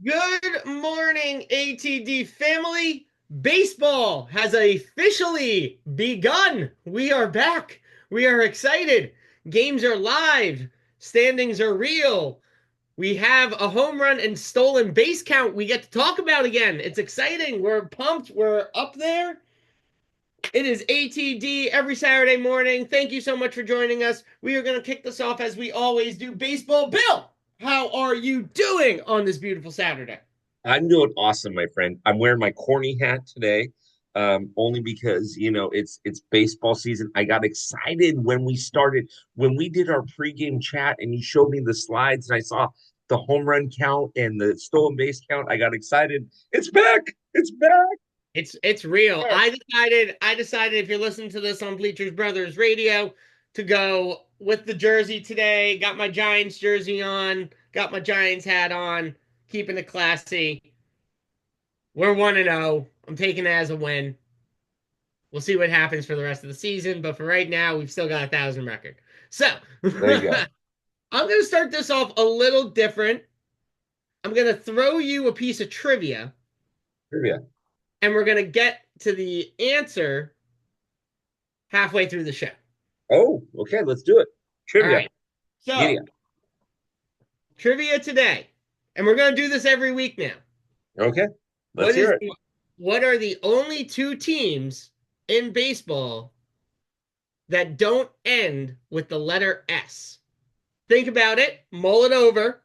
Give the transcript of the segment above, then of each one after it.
Good morning, ATD family. Baseball has officially begun. We are back. We are excited. Games are live. Standings are real. We have a home run and stolen base count we get to talk about again. It's exciting. We're pumped. We're up there. It is ATD every Saturday morning. Thank you so much for joining us. We are going to kick this off as we always do. Baseball Bill, how are you doing on this beautiful Saturday? I'm doing awesome, my friend. I'm wearing my corny hat today, only because it's baseball season. I got excited when we did our pregame chat, and you showed me the slides, and I saw the home run count and the stolen base count. I got excited. It's back. It's back. It's real. Yeah. I decided if you're listening to this on Bleachers Brothers Radio to go with the jersey today. Got my Giants jersey on, got my Giants hat on, keeping it classy. We're 1-0. I'm taking it as a win. We'll see what happens for the rest of the season, but for right now, we've still got 1,000 record. So, There you go. I'm going to start this off a little different. I'm going to throw you a piece of trivia, Trivia. and we're going to get to the answer halfway through the show. Oh, okay. Let's do it. All Trivia. right. So, Giddy up. trivia today, and we're going to do this every week now. Okay. Let's What hear is it. what are the only two teams in baseball that don't end with the letter S? Think about it, mull it over.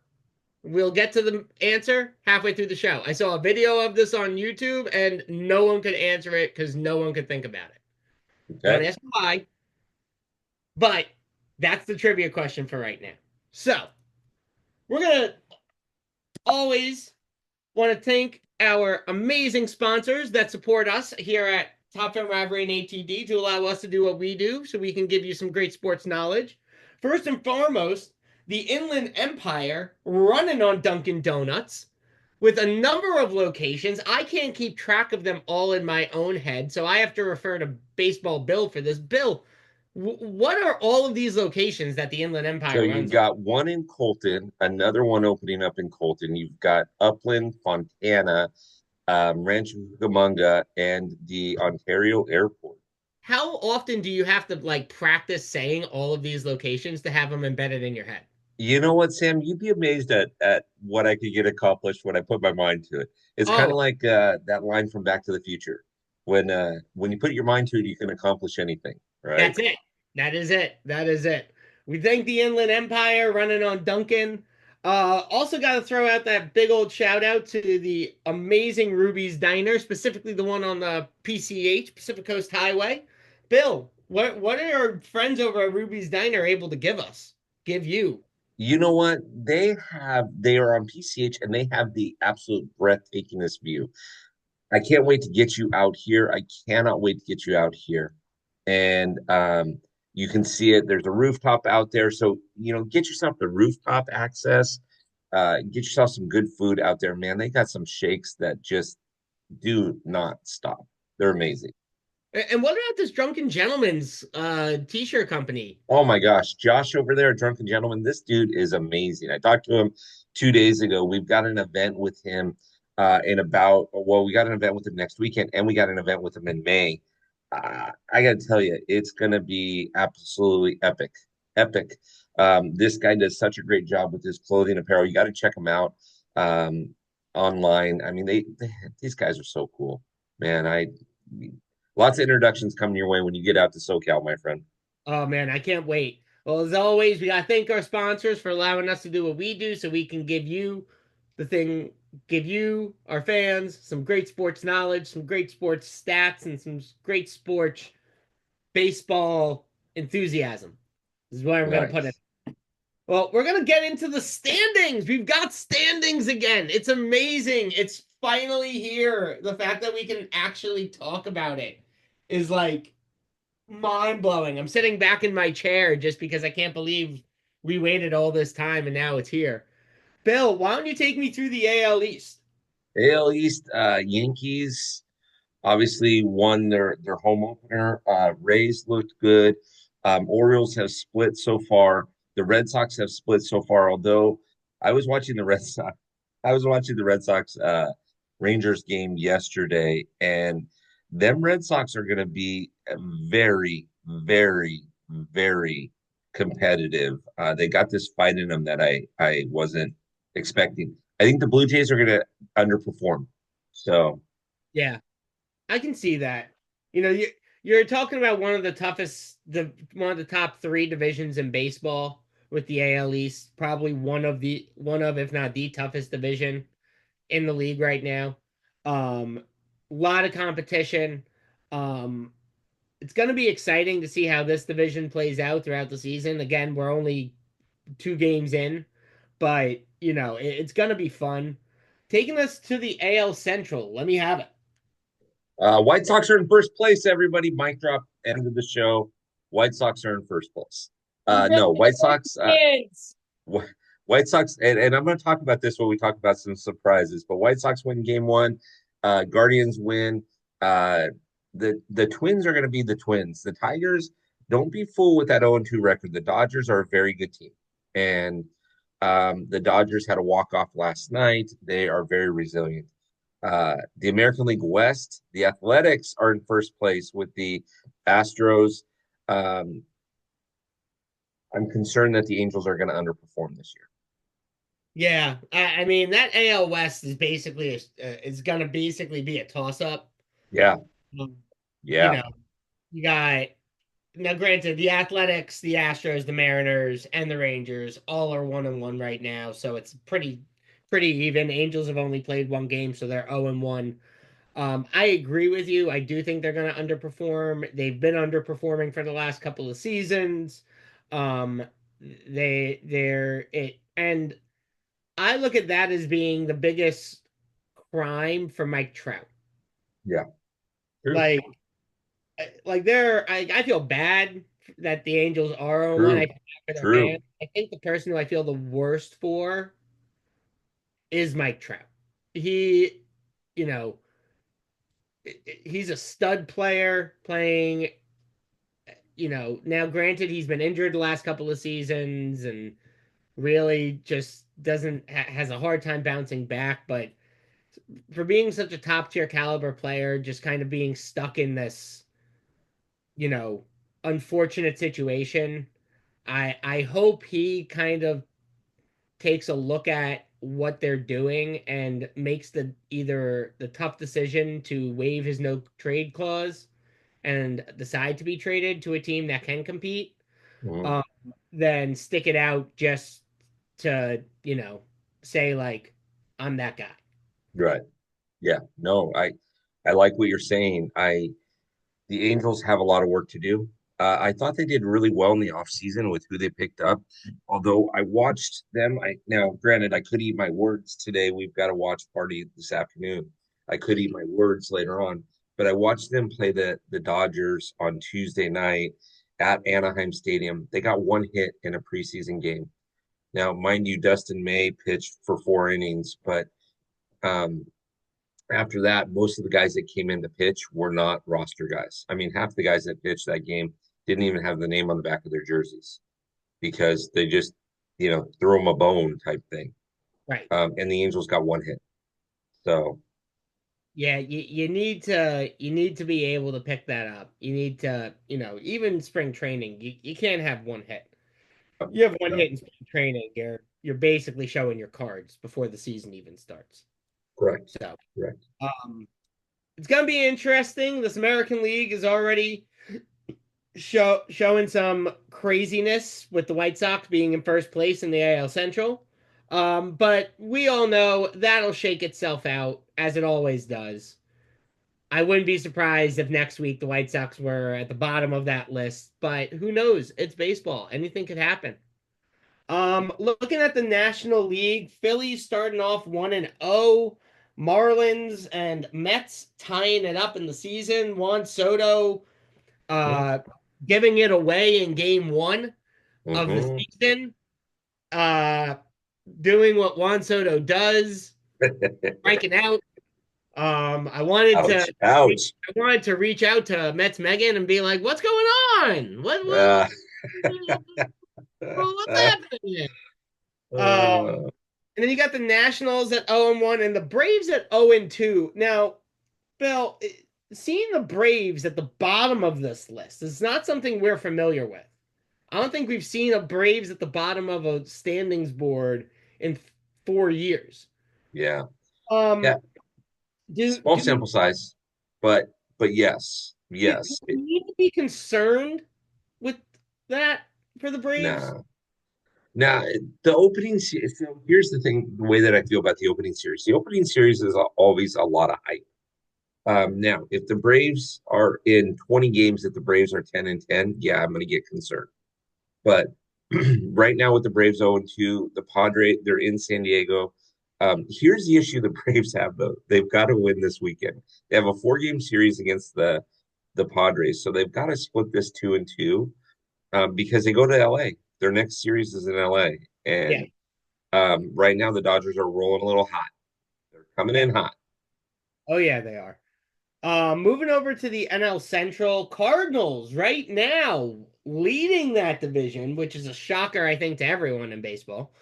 We'll get to the answer halfway through the show. I saw a video of this on YouTube and no one could answer it because no one could think about it. Don't Okay. ask why, but that's the trivia question for right now. So, we're going to always want to thank our amazing sponsors that support us here at Top Film Rivalry and ATD to allow us to do what we do so we can give you some great sports knowledge. First and foremost, the Inland Empire running on Dunkin' Donuts with a number of locations. I can't keep track of them all in my own head, so I have to refer to Baseball Bill for this. Bill, what are all of these locations that the Inland So Empire you've runs on? got one in Colton, another one opening up in Colton. You've got Upland, Fontana, Rancho Cucamonga, and the Ontario Airport. How often do you have to like practice saying all of these locations to have them embedded in your head? You know what, Sam? You'd be amazed at what I could get accomplished when I put my mind to it. It's kind Oh, of like that line from Back to the Future. When you put your mind to it, you can accomplish anything, right? that's it. That is it. That is it. We thank the Inland Empire running on Duncan. Also got to throw out that big old shout out to the amazing Ruby's Diner, specifically the one on the PCH Pacific Coast Highway. Bill, what are our friends over at Ruby's Diner able to give us? Give you? You know what? They are on PCH and they have the absolute breathtakingest view. I can't wait to get you out here. I cannot wait to get you out here. And you can see it. There's a rooftop out there. So, get yourself the rooftop access. Get yourself some good food out there, man. They got some shakes that just do not stop. They're amazing. And what about this Drunken Gentleman's t-shirt company? Oh my gosh, Josh over there, Drunken Gentleman, this dude is amazing. I talked to him 2 days ago. We've got an event with him we got an event with him next weekend, and we got an event with him in May. I got to tell you, it's going to be absolutely epic. Epic. This guy does such a great job with his clothing apparel. You got to check him out online. I mean, these guys are so cool, man. Lots of introductions coming your way when you get out to SoCal, my friend. Oh man, I can't wait. Well, as always, we gotta thank our sponsors for allowing us to do what we do so we can give you the thing, give you, our fans, some great sports knowledge, some great sports stats, and some great sports baseball enthusiasm. This is where I'm gonna put it. Nice. Well, we're gonna get into the standings. We've got standings again. It's amazing. It's finally here. The fact that we can actually talk about it is like mind blowing. I'm sitting back in my chair just because I can't believe we waited all this time and now it's here. Bill, why don't you take me through the AL East? AL East, Yankees obviously won their home opener. Rays looked good. Orioles have split so far. The Red Sox have split so far. Although I was watching the Red Sox. I was watching the Red Sox Rangers game yesterday, and them Red Sox are going to be very, very, very competitive. They got this fight in them that I wasn't expecting. I think the Blue Jays are going to underperform. So Yeah, I can see that. You know, you're talking about one of the top three divisions in baseball with the AL East, probably one of if not the toughest division in the league right now. A lot of competition. Um, it's going to be exciting to see how this division plays out throughout the season. Again, we're only 2 games in, but you know, it's going to be fun. Taking us to the AL Central. Let me have it. White Sox are in first place, everybody. Mic drop, end of the show. White Sox are in first place. No, White Sox. Congratulations! White Sox, and I'm going to talk about this when we talk about some surprises. But White Sox win game one. Guardians win. Uh, the Twins are going to be the Twins. The Tigers, don't be fooled with that 0-2 record. The Dodgers are a very good team, and the Dodgers had a walk off last night. They are very resilient. The American League West, the Athletics are in first place with the Astros. Um, I'm concerned that the Angels are going to underperform this year. Yeah, I mean that AL West is basically is gonna basically be a toss up. Yeah, Um, you yeah, know, you got now. Granted, the Athletics, the Astros, the Mariners, and the Rangers all are 1-1 right now, so it's pretty even. Angels have only played 1 game, so they're 0-1. I agree with you. I do think they're gonna underperform. They've been underperforming for the last couple of seasons. Um, they're it and I look at that as being the biggest crime for Mike Trout. yeah. True, Like, I feel bad that the Angels are 0-1. I true, feel bad for their true. fans. I think the person who I feel the worst for is Mike Trout. He, you know, he's a stud player playing. Now granted, he's been injured the last couple of seasons and really just doesn't has a hard time bouncing back, but for being such a top tier caliber player, just kind of being stuck in this, you know, unfortunate situation. I hope he kind of takes a look at what they're doing and makes the either the tough decision to waive his no trade clause and decide to be traded to a team that can compete, Mhm. um, then stick it out just to, say like I'm that guy. Right. Yeah. No, I like what you're saying. The Angels have a lot of work to do. I thought they did really well in the offseason with who they picked up. Although I watched them, I now granted I could eat my words today. We've got a watch party this afternoon. I could eat my words later on, but I watched them play the Dodgers on Tuesday night at Anaheim Stadium. They got one hit in a preseason game. Now, mind you, Dustin May pitched for 4 innings, but um, after that, most of the guys that came in to pitch were not roster guys. I mean, half the guys that pitched that game didn't even have the name on the back of their jerseys because they just, threw them a bone type thing. Right. And the Angels got one hit. So, Yeah, you need to be able to pick that up. You need to, even spring training, you can't have one hit. You have one no, hit in spring training, you're basically showing your cards before the season even starts. correct, So, correct. um, it's gonna be interesting. This American League is already showing some craziness with the White Sox being in first place in the AL Central. But we all know that'll shake itself out as it always does. I wouldn't be surprised if next week the White Sox were at the bottom of that list, but who knows? It's baseball. Anything could happen. Looking at the National League, Phillies starting off 1-0, Marlins and Mets tying it up in the season. Juan Soto uh giving it away in game 1 of the Mm-hmm. season. Uh doing what Juan Soto does, striking out. I wanted to Ouch, ouch. I wanted to reach out to Mets Megan and be like, "What's going on? Uh, What's happening?" Um, And then you got the Nationals at 0-1 and the Braves at 0-2. Now, Bill, seeing the Braves at the bottom of this list is not something we're familiar with. I don't think we've seen a Braves at the bottom of a standings board in 4 years. Yeah. Um, Yeah. do Small do sample size, but yes. do Yes. we need to be concerned with that for the Braves? Nah. Now, the opening series. So here's the thing: the way that I feel about the opening series. The opening series is always a lot of hype. Now, if the Braves are in 20 games, if the Braves are 10-10, yeah, I'm going to get concerned. But right now, with the Braves 0-2, the Padres, they're in San Diego. Here's the issue the Braves have, though. They've got to win this weekend. They have a 4-game series against the Padres, so they've got to split this 2-2 because they go to LA. Their next series is in LA, Yeah, and right now the Dodgers are rolling a little hot. They're coming yeah. in hot. Oh yeah, they are. Moving over to the NL Central, Cardinals right now leading that division, which is a shocker, I think, to everyone in baseball.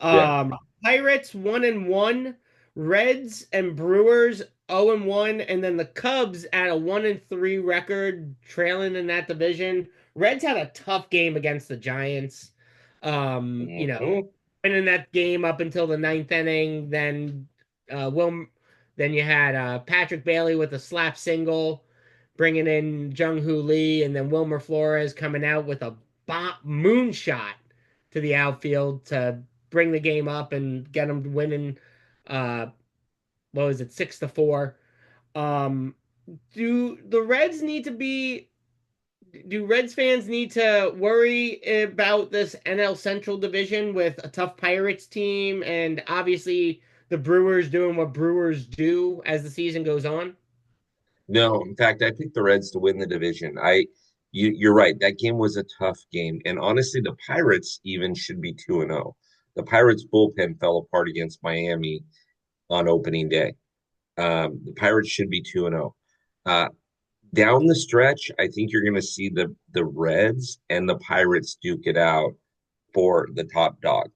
Yeah. Pirates 1-1, Reds and Brewers 0-1, and then the Cubs at a 1-3 record, trailing in that division. Reds had a tough game against the Giants. Mhm. Winning that game up until the ninth inning. Then you had Patrick Bailey with a slap single, bringing in Jung Hoo Lee, and then Wilmer Flores coming out with a moonshot to the outfield to bring the game up and get them winning. Uh, what was it, 6-4? Um, do the Reds need to be do Reds fans need to worry about this NL Central division with a tough Pirates team and obviously the Brewers doing what Brewers do as the season goes on? No, in fact, I picked the Reds to win the division. You're right. That game was a tough game, and honestly, the Pirates even should be 2-0. The Pirates bullpen fell apart against Miami on opening day. The Pirates should be 2-0. Uh, Down the stretch, I think you're going to see the Reds and the Pirates duke it out for the top dog.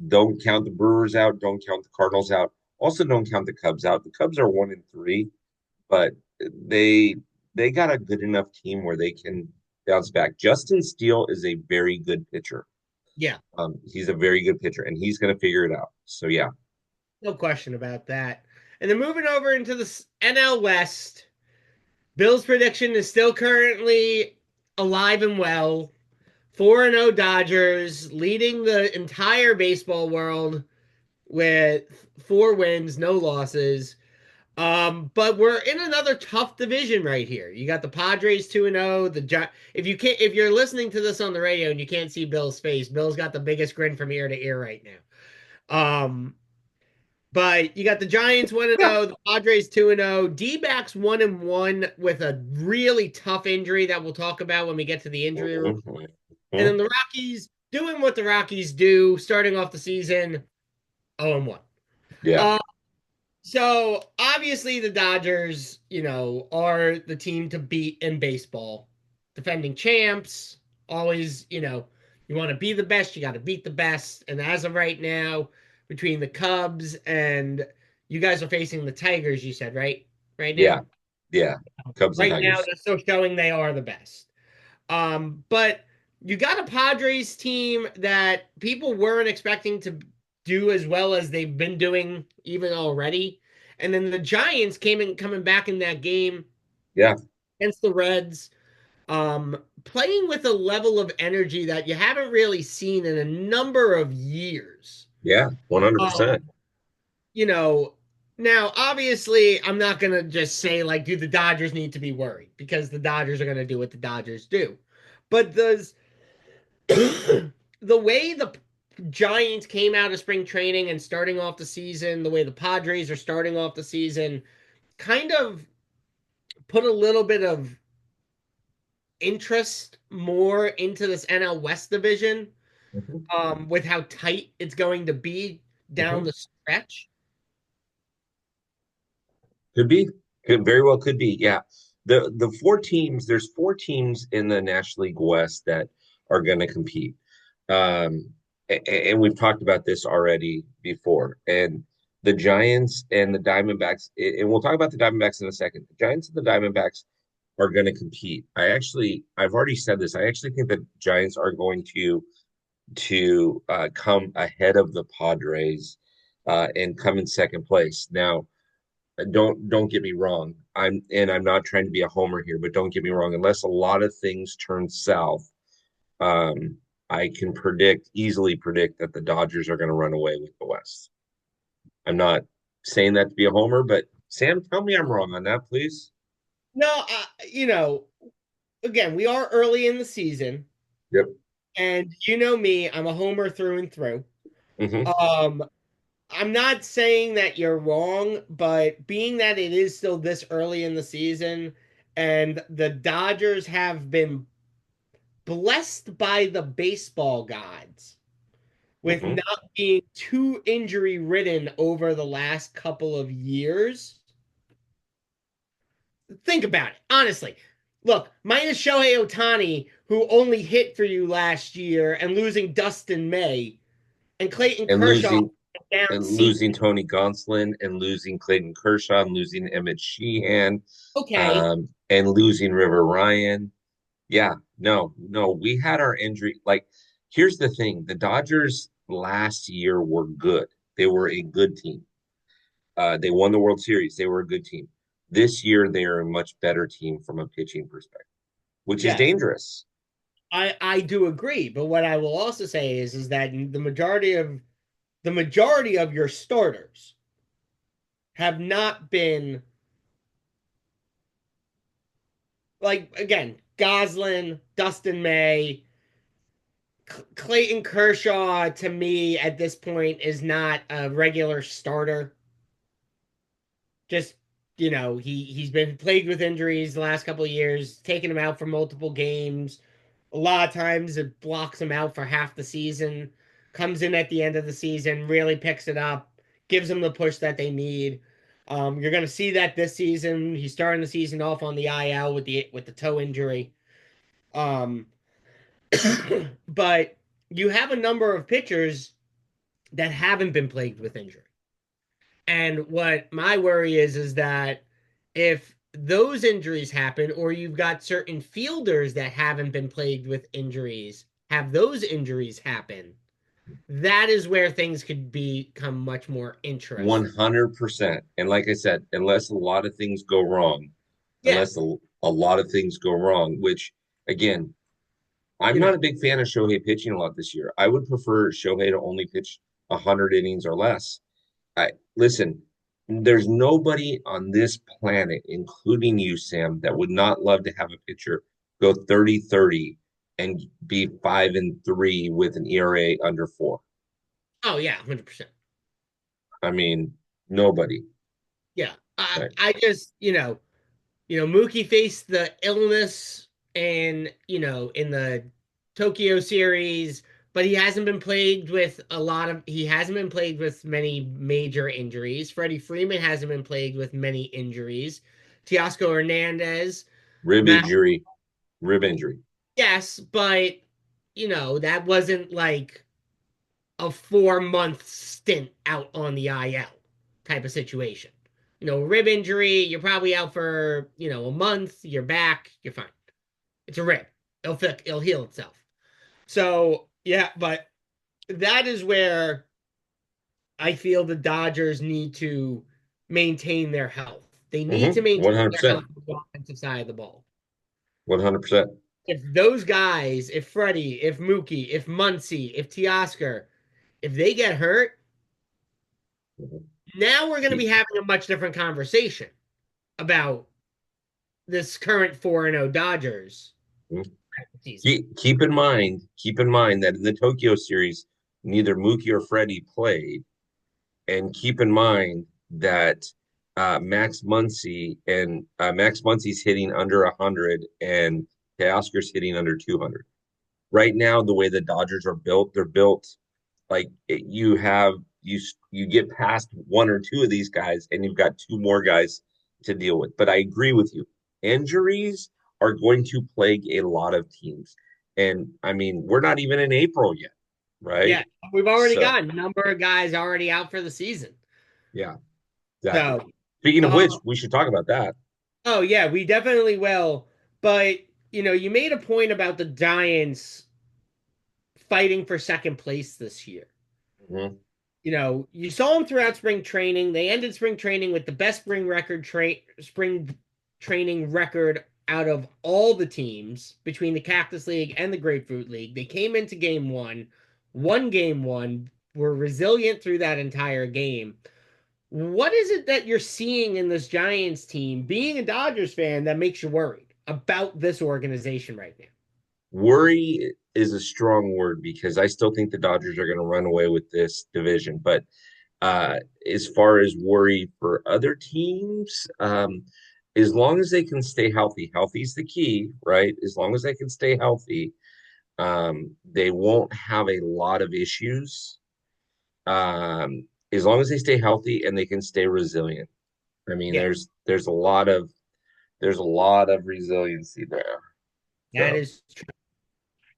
Don't count the Brewers out. Don't count the Cardinals out. Also, don't count the Cubs out. The Cubs are 1-3, but they they got a good enough team where they can bounce back. Justin Steele is a very good pitcher. Yeah, He's a very good pitcher, and he's going to figure it out. So yeah, no question about that. And then moving over into the NL West, Bill's prediction is still currently alive and well. 4-0 Dodgers leading the entire baseball world with 4 wins, no losses. But we're in another tough division right here. You got the Padres 2-0. If you're listening to this on the radio and you can't see Bill's face, Bill's got the biggest grin from ear to ear right now. But you got the Giants 1-0, the Padres 2-0, D-backs 1-1 with a really tough injury that we'll talk about when we get to the injury report. And then the Rockies doing what the Rockies do, starting off the season 0-1. yeah, So obviously the Dodgers, are the team to beat in baseball. Defending champs, always, you want to be the best, you got to beat the best. And as of right now, between the Cubs and you guys are facing the Tigers, you said, right? Right yeah, now? yeah. Cubs and Right now, Tigers. they're still showing they are the best. But you got a Padres team that people weren't expecting to do as well as they've been doing even already. And then the Giants coming back in that game Yeah, against the Reds, playing with a level of energy that you haven't really seen in a number of years. yeah, Um, 100%. you know, Now obviously I'm not gonna just say like, do the Dodgers need to be worried because the Dodgers are gonna do what the Dodgers do. But does the way the Giants came out of spring training and starting off the season, the way the Padres are starting off the season, kind of put a little bit of interest more into this NL West division, Mhm, with how tight it's going to be down mhm. the stretch. Could be. Could very well could be. Yeah. The four teams, there's 4 teams in the National League West that are going to compete. Um, and we've talked about this already before. And the Giants and the Diamondbacks, and we'll talk about the Diamondbacks in a second. The Giants and the Diamondbacks are going to compete. I've already said this. I actually think the Giants are going to come ahead of the Padres and come in second place. Now, don't get me wrong. I'm not trying to be a homer here, but don't get me wrong. Unless a lot of things turn south, um, I can easily predict that the Dodgers are going to run away with the West. I'm not saying that to be a homer, but Sam, tell me I'm wrong on that, please. No, again, we are early in the season, Yep. and you know me, I'm a homer through and through. Hmm. Um, I'm not saying that you're wrong, but being that it is still this early in the season and the Dodgers have been blessed by the baseball gods with Hmm. not being too injury ridden over the last couple of years. Think about it, honestly. Look, minus Shohei Ohtani, who only hit for you last year, and losing Dustin May, and Clayton And Kershaw losing down and season. losing Tony Gonsolin and losing Clayton Kershaw and losing Emmett Sheehan, Okay, and losing River Ryan. Yeah, no, we had our injury. Like, here's the thing: the Dodgers last year were good. They were a good team. They won the World Series. They were a good team. This year, they are a much better team from a pitching perspective, which is yes, dangerous. I do agree, but what I will also say is that the majority of your starters have not been like again Goslin, Dustin May, Clayton Kershaw. To me, at this point, is not a regular starter. Just he's been plagued with injuries the last couple of years, taking him out for multiple games. A lot of times it blocks him out for half the season, comes in at the end of the season, really picks it up, gives them the push that they need. You're going to see that this season. He's starting the season off on the IL with the toe injury. Um, but you have a number of pitchers that haven't been plagued with injury. And what my worry is that if those injuries happen, or you've got certain fielders that haven't been plagued with injuries, have those injuries happen, that is where things could become much more interesting. 100%. And like I said, unless a lot of things go wrong, Yeah, a lot of things go wrong, which again, I'm you not know, a big fan of Shohei pitching a lot this year. I would prefer Shohei to only pitch 100 innings or less. I listen, there's nobody on this planet, including you, Sam, that would not love to have a pitcher go 30-30 and be 5-3 with an ERA under 4. oh yeah, 100%. I mean, nobody. Yeah, I Right. I just Mookie faced the illness and in the Tokyo series, but he hasn't been plagued with many major injuries. Freddie Freeman hasn't been plagued with many injuries. Teoscar Hernandez, Rib Matt, injury, rib injury. yes, but that wasn't like a 4 month stint out on the IL type of situation. Rib injury, you're probably out for, a month, you're back, you're fine. It's a rib. It'll heal itself. So, yeah, but that is where I feel the Dodgers need to maintain their health. They need to maintain their health 100%. on the offensive side of the ball. 100%. If those guys, if Freddie, if Mookie, if Muncy, if Teoscar, if they get hurt, now we're going to be Keep, having a much different conversation about this current 4-0 Dodgers season. keep in mind that in the Tokyo series, neither Mookie or Freddie played. And keep in mind that Max Muncy's hitting under 100 and Teoscar's hitting under 200. Right now, the way the Dodgers are built, they're built like you get past one or two of these guys, and you've got two more guys to deal with. But I agree with you. Injuries are going to plague a lot of teams, and I mean we're not even in April yet. right? Yeah, we've already So got a number of guys already out for the season. yeah, exactly. So, Speaking of which, uh, we should talk about that. oh yeah, we definitely will. But you made a point about the Giants fighting for second place this year. Mhm. You saw them throughout spring training. They ended spring training with the best spring training record out of all the teams between the Cactus League and the Grapefruit League. They came into game one, won game one, were resilient through that entire game. What is it that you're seeing in this Giants team, being a Dodgers fan, that makes you worried about this organization right now? Worry is a strong word because I still think the Dodgers are going to run away with this division. But as far as worry for other teams, as long as they can stay healthy, healthy's the key, right? As long as they can stay healthy, they won't have a lot of issues. As long as they stay healthy and they can stay resilient. I mean, Yeah, there's a lot of resiliency there. that So is true.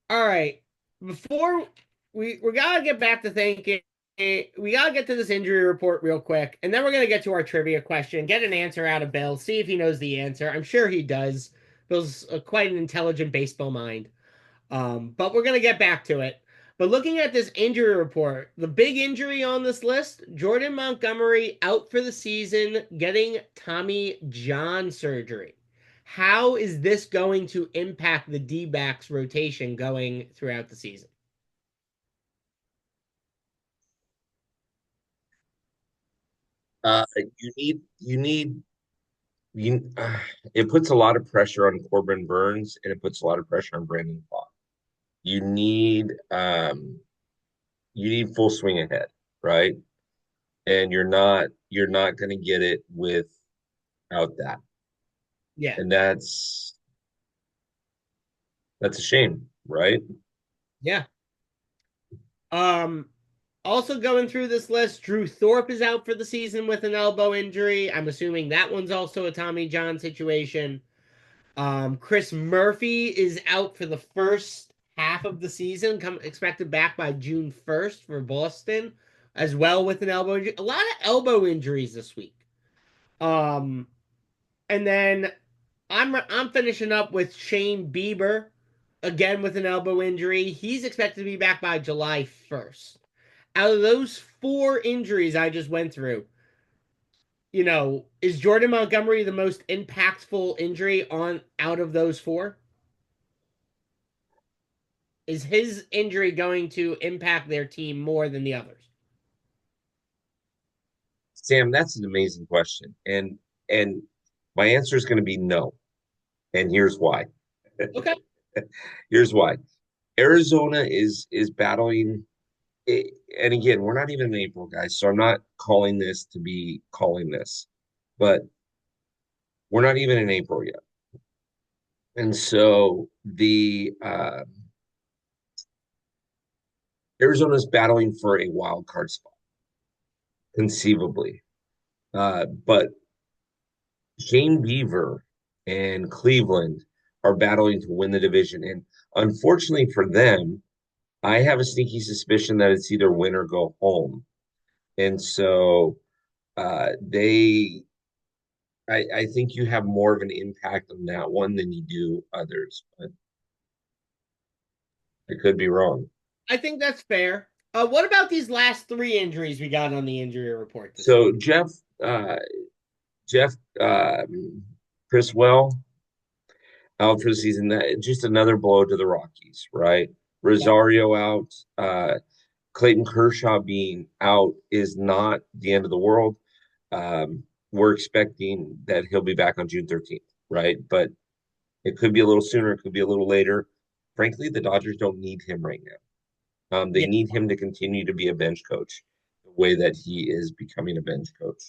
All right. Before we gotta get back to thinking, we gotta get to this injury report real quick, and then we're gonna get to our trivia question, get an answer out of Bill, see if he knows the answer. I'm sure he does. Bill's quite an intelligent baseball mind. But we're gonna get back to it. But looking at this injury report, the big injury on this list, Jordan Montgomery out for the season, getting Tommy John surgery. How is this going to impact the D-backs rotation going throughout the season? you need it puts a lot of pressure on Corbin Burns and it puts a lot of pressure on Brandon Pfaadt. You need you need full swing ahead, right? And you're not going to get it without that. Yeah. And that's a shame, right? Yeah. Um, Also going through this list, Drew Thorpe is out for the season with an elbow injury. I'm assuming that one's also a Tommy John situation. Chris Murphy is out for the first half of the season, expected back by June 1st for Boston, as well with an elbow injury. A lot of elbow injuries this week. Um, and then I'm finishing up with Shane Bieber, again with an elbow injury. He's expected to be back by July 1st. Out of those four injuries I just went through, is Jordan Montgomery the most impactful injury on out of those four? Is his injury going to impact their team more than the others? Sam, that's an amazing question. And my answer is going to be no. And here's why. Okay. Here's why. Arizona is battling and again, we're not even in April, guys, so I'm not calling this to be calling this, but we're not even in April yet. And so the Arizona's battling for a wild card spot, conceivably. But Shane Beaver and Cleveland are battling to win the division. And unfortunately for them, I have a sneaky suspicion that it's either win or go home. And so they I think you have more of an impact on that one than you do others, but I could be wrong. I think that's fair. What about these last three injuries we got on the injury report this week? So uh, Jeff Criswell out for the season. That just another blow to the Rockies, right? Yep. Rosario out. Clayton Kershaw being out is not the end of the world. We're expecting that he'll be back on June 13th, right? But it could be a little sooner, it could be a little later. Frankly, the Dodgers don't need him right now. They Yeah, need him to continue to be a bench coach the way that he is becoming a bench coach.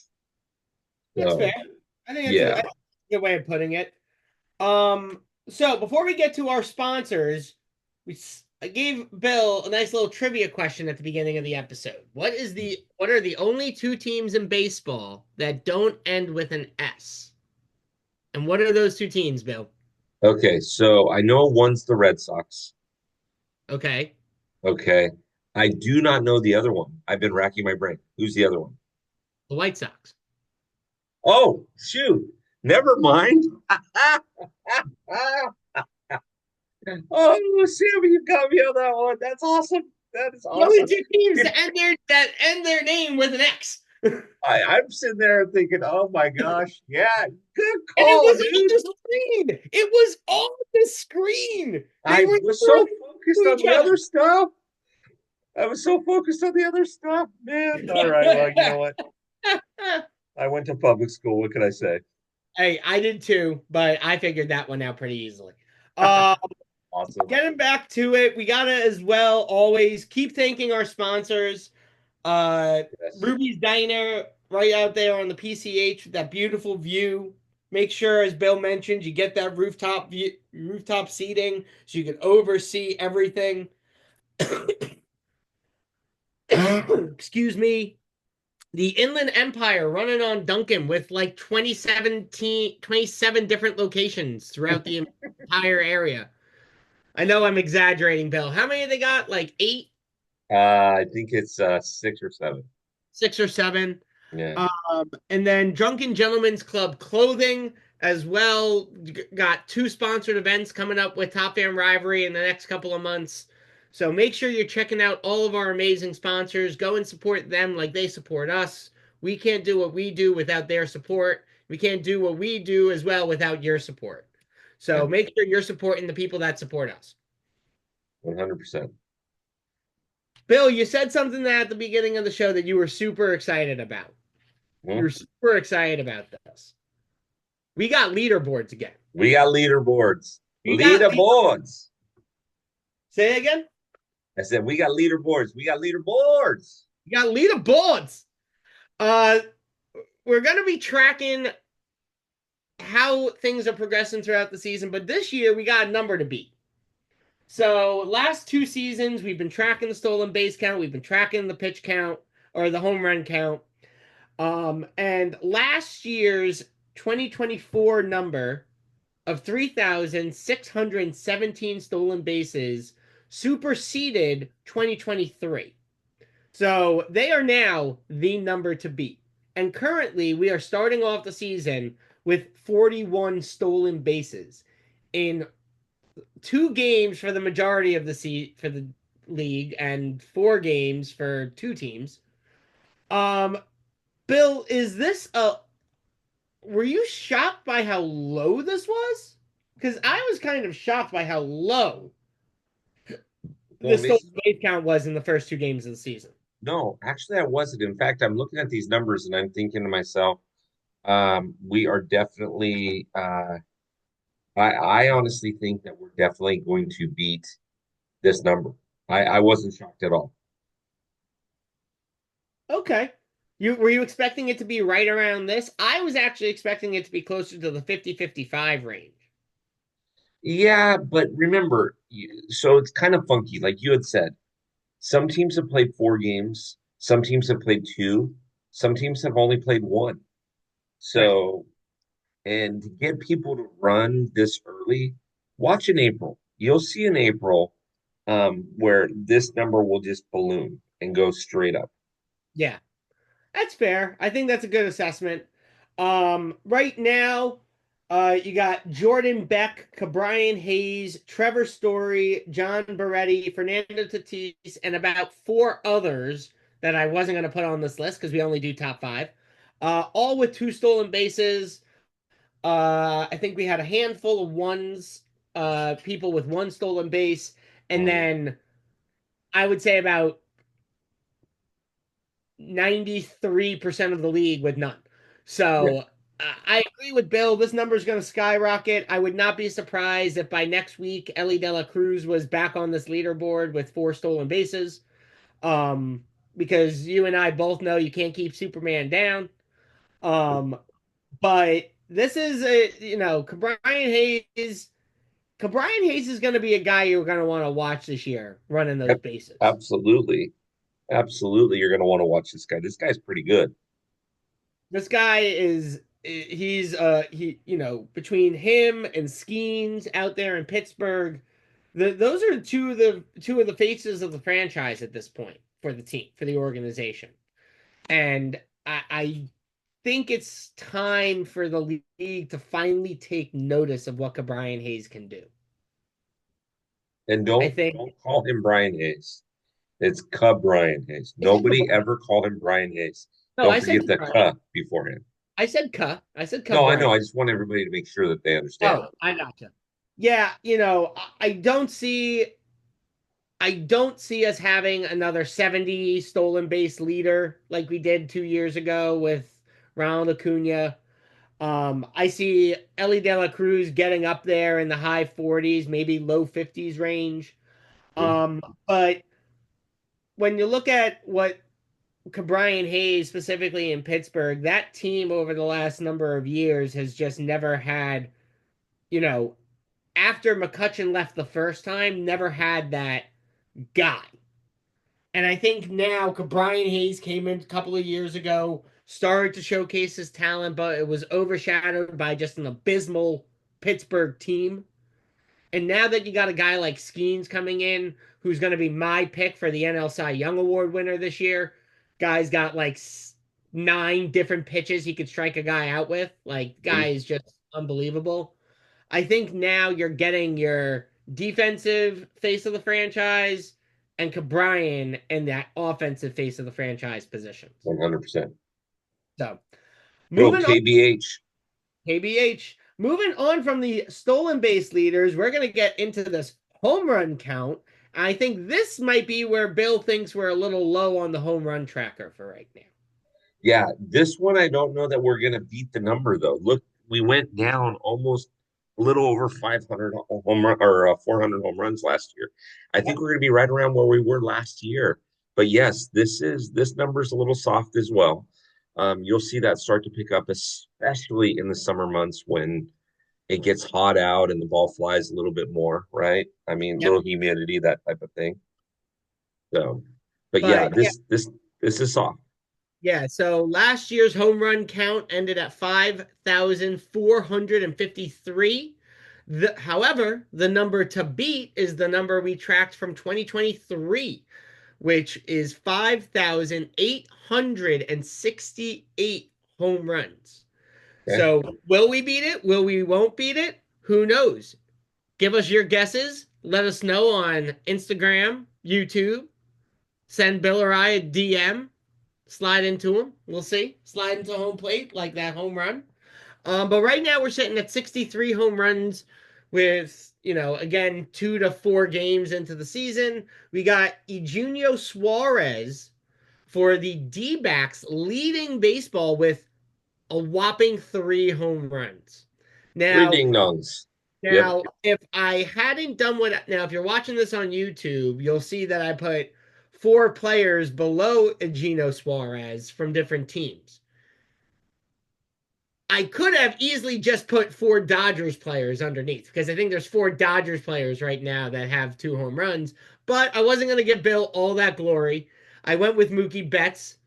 that's fair. So, I think yeah. that's a good way of putting it. So before we get to our sponsors, I gave Bill a nice little trivia question at the beginning of the episode. What are the only two teams in baseball that don't end with an S? And what are those two teams, Bill? Okay. So I know one's the Red Sox. Okay. Okay. I do not know the other one. I've been racking my brain. Who's the other one? The White Sox. Oh, shoot. Never mind. Oh, Sammy, you got me on that one. That's awesome. That is The only awesome. two teams that end their name with an X. I'm sitting there thinking, oh my gosh, yeah, good And it call, was on dude. the screen. It was on the screen. They I were was so throwing focused to on each the other. other stuff. I was so focused on the other stuff, man. All right, well, you know what? I went to public school. What can I say? Hey, I did too, but I figured that one out pretty easily. Uh, Awesome. Getting back to it, we gotta as well always keep thanking our sponsors. Yes. Ruby's Diner right out there on the PCH with that beautiful view. Make sure, as Bill mentioned, you get that rooftop seating so you can oversee everything. Excuse me. The Inland Empire running on Duncan with like 27 different locations throughout the entire area. I know I'm exaggerating, Bill. How many they got? Like eight, I think it's 6 or 7. six or seven. Yeah. And then Drunken Gentlemen's Club clothing as well. Got two sponsored events coming up with Top Fan Rivalry in the next couple of months. So make sure you're checking out all of our amazing sponsors. Go and support them like they support us. We can't do what we do without their support. We can't do what we do as well without your support. Yeah. So make sure you're supporting the people that support us. 100%. Bill, you said something at the beginning of the show that you were super excited about. Hmm? You're super excited about this. We got leaderboards again. We got leaderboards. We got Leaderboards. say it again. I said we got leaderboards. We got leaderboards. We got leaderboards. Uh, we're gonna be tracking how things are progressing throughout the season, but this year we got a number to beat. So last two seasons we've been tracking the stolen base count, we've been tracking the pitch count or the home run count. And last year's 2024 number of 3,617 stolen bases superseded 2023. So they are now the number to beat. And currently, we are starting off the season with 41 stolen bases in two games for the majority of for the league and four games for two teams. Um, Bill, is this a were you shocked by how low this was? Because I was kind of shocked by how low the Stolen stolen bases? base count was in the first two games of the season. No, actually, I wasn't. In fact, I'm looking at these numbers and I'm thinking to myself, we are definitely. I honestly think that we're definitely going to beat this number. I wasn't shocked at all. Okay. You expecting it to be right around this? I was actually expecting it to be closer to the 50-55 range. Yeah, but remember, so it's kind of funky. Like you had said, some teams have played 4 games, some teams have played two, some teams have only played one. Right. So, and to get people to run this early, watch in April. You'll see in April where this number will just balloon and go straight up. Yeah. That's fair. I think that's a good assessment. Right now, you got Jordan Beck, Cabrian Hayes, Trevor Story, John Beretti, Fernando Tatis, and about four others that I wasn't going to put on this list because we only do top five. All with two stolen bases. I think we had a handful of ones, people with one stolen base, and Mhm. then I would say about 93% of the league with none. Yeah, So I agree with Bill. This number is going to skyrocket. I would not be surprised if by next week Ellie De La Cruz was back on this leaderboard with four stolen bases. Um, because you and I both know you can't keep Superman down. Um, but this is Cabrian Hayes. Cabrian Hayes is going to be a guy you're going to want to watch this year running those yep, bases. absolutely. Absolutely. You're going to want to watch this guy. This guy's pretty good. This guy is he's between him and Skeens out there in Pittsburgh, those are two of the faces of the franchise at this point for the team, for the organization. And I think it's time for the league to finally take notice of what Brian Hayes can do. And I don't think don't call him Brian Hayes. It's Cub Brian Hayes. I said Nobody Cabrera. ever called him Brian Hayes. No, Don't I said forget the Cabrera. Cub before him. I said Cuh. I said Cuh No, I know. Brian. I just want everybody to make sure that they understand. Oh, I gotcha. Yeah, I don't see us having another 70 stolen base leader like we did 2 years ago with Ronald Acuna. I see Ellie De La Cruz getting up there in the high 40s, maybe low 50s range. Mhm. But when you look at what Brian Hayes specifically in Pittsburgh, that team over the last number of years has just never had, you know, after McCutchen left the first time, never had that guy. And I think now Brian Hayes came in a couple of years ago, started to showcase his talent, but it was overshadowed by just an abysmal Pittsburgh team. And now that you got a guy like Skeens coming in, who's going to be my pick for the NL Cy Young Award winner this year, guy's got like 9 different pitches he could strike a guy out with. Like, guy is just unbelievable. I think now you're getting your defensive face of the franchise and Cabrian in that offensive face of the franchise positions. 100%. So Go moving on, KBH. KBH. Moving on from the stolen base leaders, we're going to get into this home run count. I think this might be where Bill thinks we're a little low on the home run tracker for right now. Yeah, this one I don't know that we're gonna beat the number though. Look, we went down almost a little over 500 home run or 400 home runs last year. I think we're gonna be right around where we were last year. But yes, this number is a little soft as well. You'll see that start to pick up, especially in the summer months when it gets hot out and the ball flies a little bit more, right? I mean, Yep. little humidity, that type of thing. So, but yeah, But yeah, this is soft. yeah, so last year's home run count ended at 5,453. However, the number to beat is the number we tracked from 2023, which is 5,868 home runs. Okay. So, will we beat it? Will we won't beat it? Who knows? Give us your guesses. Let us know on Instagram, YouTube. Send Bill or I a DM, slide into him. We'll see. Slide into home plate like that home run. But right now we're sitting at 63 home runs with, again, 2 to 4 games into the season. We got Eugenio Suarez for the D-backs leading baseball with a whopping 3 home runs. Three Now, ding dongs. Yep. now, if I hadn't done if you're watching this on YouTube, you'll see that I put 4 players below Eugenio Suarez from different teams. I could have easily just put 4 Dodgers players underneath because I think there's 4 Dodgers players right now that have 2 home runs, but I wasn't going to give Bill all that glory. I went with Mookie Betts.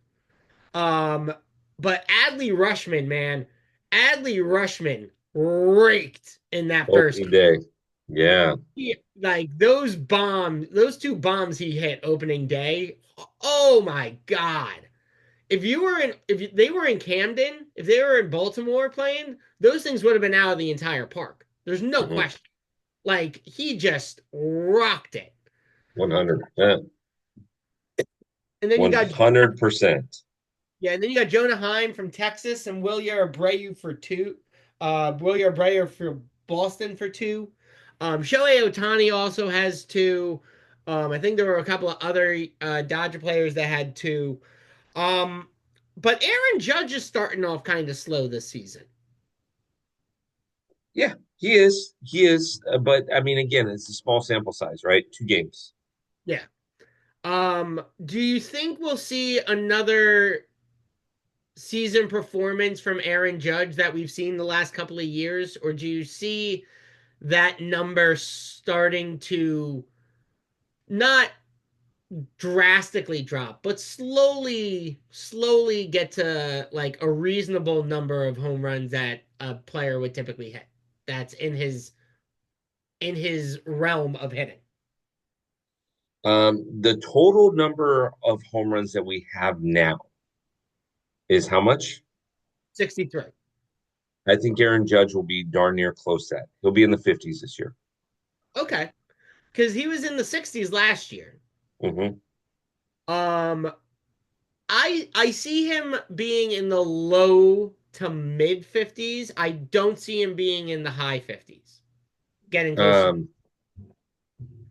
Um, but Adley Rushman, man, Adley Rushman raked in that first Opening day. Yeah. like those 2 bombs he hit opening day. Oh my God. If they were in Camden, if they were in Baltimore playing, those things would have been out of the entire park. There's no Mhm. question. Like he just rocked it. 100%. And then you got 100%. Yeah, and then you got Jonah Heim from Texas and Wilyer Abreu for 2. Wilyer Abreu for Boston for 2. Shohei Ohtani also has 2. I think there were a couple of other Dodger players that had 2. Um, but Aaron Judge is starting off kind of slow this season. Yeah, he is. He is. But I mean, again, it's a small sample size, right? 2 games. Yeah. Do you think we'll see another season performance from Aaron Judge that we've seen the last couple of years, or do you see that number starting to not drastically drop, but slowly get to like a reasonable number of home runs that a player would typically hit? That's in his realm of hitting. The total number of home runs that we have now is how much? 63. I think Aaron Judge will be darn near close to that. He'll be in the 50s this year. Okay. Because he was in the 60s last year. Hmm. Um, I see him being in the low to mid 50s. I don't see him being in the high 50s. Getting close to Um,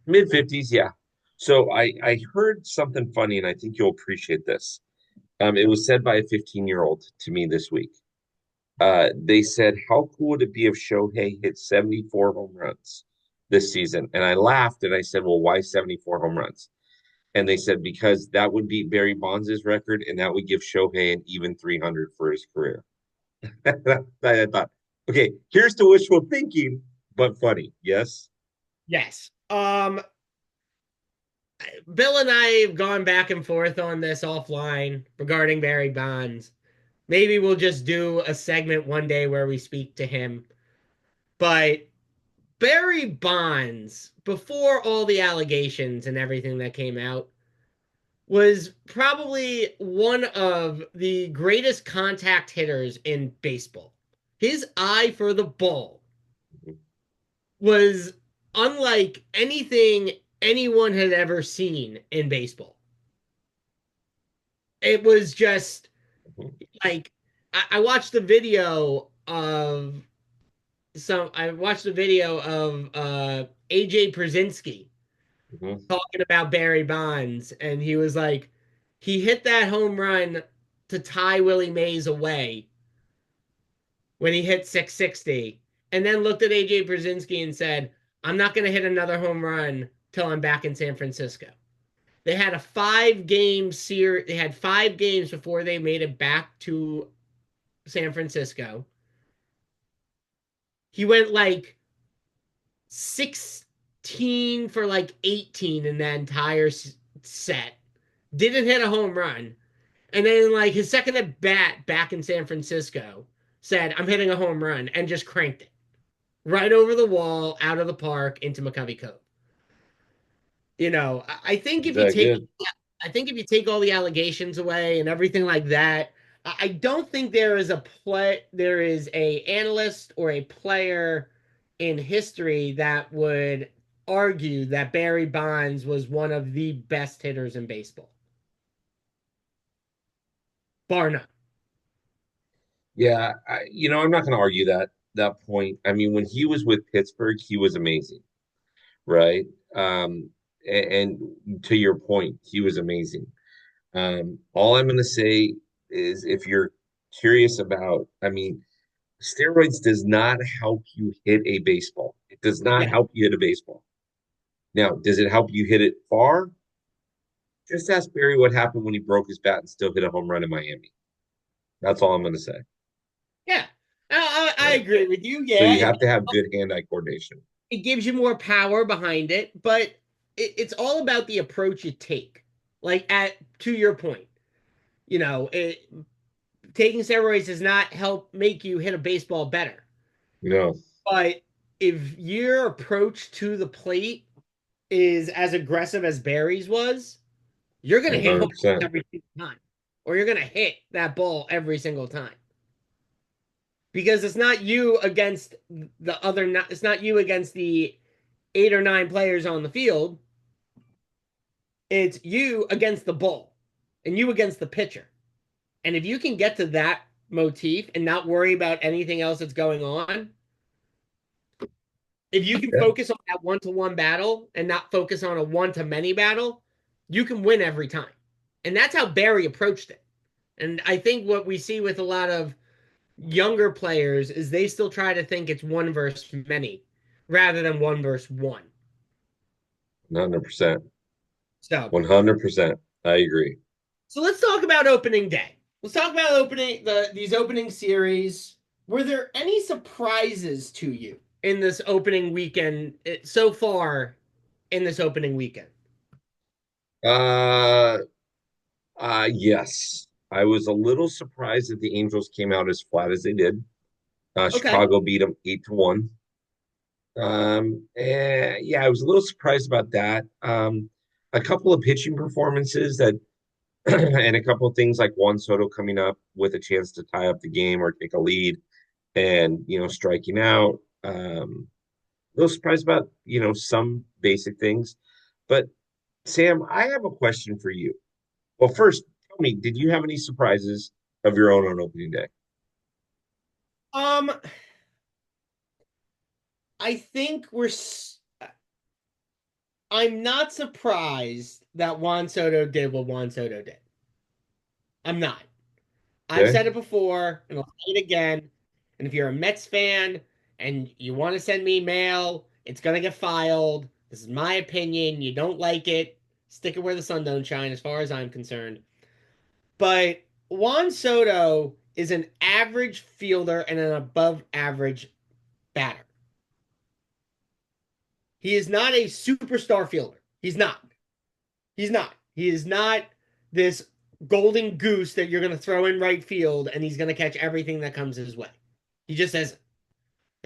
Mid 50s, yeah. So I heard something funny, and I think you'll appreciate this. It was said by a 15-year-old to me this week. They said, "How cool would it be if Shohei hit 74 home runs this season?" And I laughed and I said, "Well, why 74 home runs?" And they said, "Because that would beat Barry Bonds' record, and that would give Shohei an even 300 for his career." I thought, okay, here's to wishful thinking, but funny. Yes. yes. Bill and I have gone back and forth on this offline regarding Barry Bonds. Maybe we'll just do a segment one day where we speak to him. But Barry Bonds, before all the allegations and everything that came out, was probably one of the greatest contact hitters in baseball. His eye for the ball was unlike anything anyone had ever seen in baseball. It was just like I watched the video of I watched a video of AJ Przinsky Mhm. talking about Barry Bonds, and he was like, he hit that home run to tie Willie Mays away when he hit 660, and then looked at AJ Brzezinski and said, I'm not going to hit another home run till I'm back in San Francisco. They had a 5 game series. They had 5 games before they made it back to San Francisco. He went like 16 for like 18 in that entire set. Didn't hit a home run. And then like his second at bat back in San Francisco said, I'm hitting a home run and just cranked it right over the wall, out of the park into McCovey Cove. I think if you That take good. I think if you take all the allegations away and everything like that, I don't think there is a analyst or a player in history that would argue that Barry Bonds was one of the best hitters in baseball. Bar none. Yeah, I'm not going to argue that point. I mean, when he was with Pittsburgh, he was amazing, right? And to your point, he was amazing. All I'm going to say is if you're curious about, I mean, steroids does not help you hit a baseball. It does not Yeah. help you hit a baseball. Now, does it help you hit it far? Just ask Barry what happened when he broke his bat and still hit a home run in Miami. That's all I'm going to say. Yeah. I Right. agree with you. So Yeah, you have to have good hand-eye coordination. it gives you more power behind it, but it's all about the approach you take. Like at to your point, taking steroids does not help make you hit a baseball better. No, But if your approach to the plate is as aggressive as Barry's was, you're going to hit home runs 100%. every single time, or you're going to hit that ball every single time. Because it's not you against it's not you against the 8 or 9 players on the field. It's you against the ball and you against the pitcher. And if you can get to that motif and not worry about anything else that's going on, if you can Yeah. focus on that one-to-one battle and not focus on a one-to-many battle, you can win every time. And that's how Barry approached it. And I think what we see with a lot of younger players is they still try to think it's one versus many rather than one versus one. 100%. So 100%. I agree. So let's talk about opening day. Let's talk about these opening series. Were there any surprises to you in this opening weekend so far in this opening weekend? Uh, yes. I was a little surprised that the Angels came out as flat as they did. Okay. Chicago beat them 8-1. Yeah, I was a little surprised about that. A couple of pitching performances that, and a couple of things like Juan Soto coming up with a chance to tie up the game or take a lead, and striking out. A little surprised about some basic things, but Sam, I have a question for you. Well, first, tell me, did you have any surprises of your own on opening day? Um, I think I'm not surprised that Juan Soto did what Juan Soto did. I'm not. I've Okay. said it before, and I'll say it again. And if you're a Mets fan and you want to send me mail, it's gonna get filed. This is my opinion. You don't like it, stick it where the sun don't shine, as far as I'm concerned. But Juan Soto is an average fielder and an above average batter. He is not a superstar fielder. He's not. He's not. He is not this golden goose that you're going to throw in right field and he's going to catch everything that comes his way. He just says,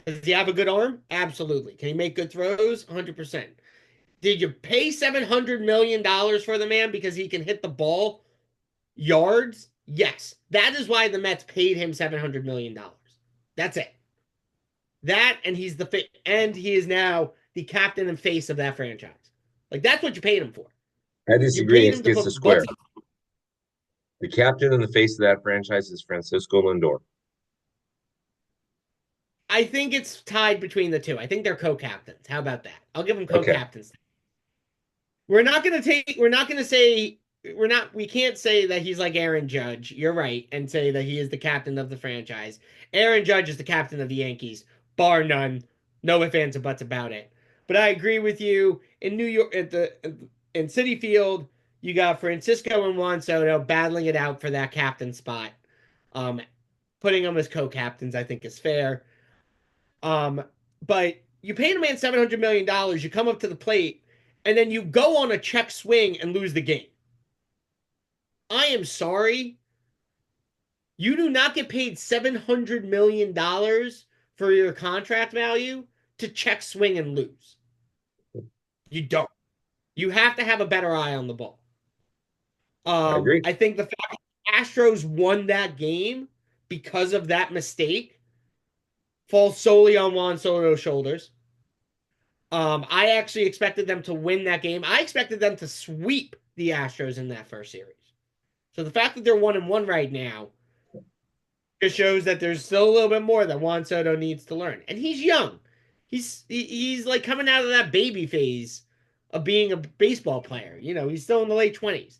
does he have a good arm? Absolutely. Can he make good throws? 100%. Did you pay $700 million for the man because he can hit the ball yards? Yes. That is why the Mets paid him $700 million. That's it. That and he is now the captain and face of that franchise. Like that's what you paid him for. I You disagree. paid It him to gets the put butts. square. The captain and the face of that franchise is Francisco Lindor. I think it's tied between the two. I think they're co-captains. How about that? I'll give them Okay. co-captains. We're not going to take. We're not going to say. We're not. We can't say that he's like Aaron Judge. You're right, and say that he is the captain of the franchise. Aaron Judge is the captain of the Yankees, bar none. No ifs ands or buts about it. But I agree with you. In New York, in City Field, you got Francisco and Juan Soto battling it out for that captain spot. Um, Putting them as co-captains, I think, is fair. Um, but you paid a man $700 million. You come up to the plate, and then you go on a check swing and lose the game. I am sorry. You do not get paid $700 million for your contract value to check swing and lose. You don't. You have to have a better eye on the ball. I agree. I think the fact that Astros won that game because of that mistake falls solely on Juan Soto's shoulders. I actually expected them to win that game. I expected them to sweep the Astros in that first series. So the fact that they're 1-1 right now just shows that there's still a little bit more that Juan Soto needs to learn. And he's young. He's like coming out of that baby phase of being a baseball player. He's still in the late 20s.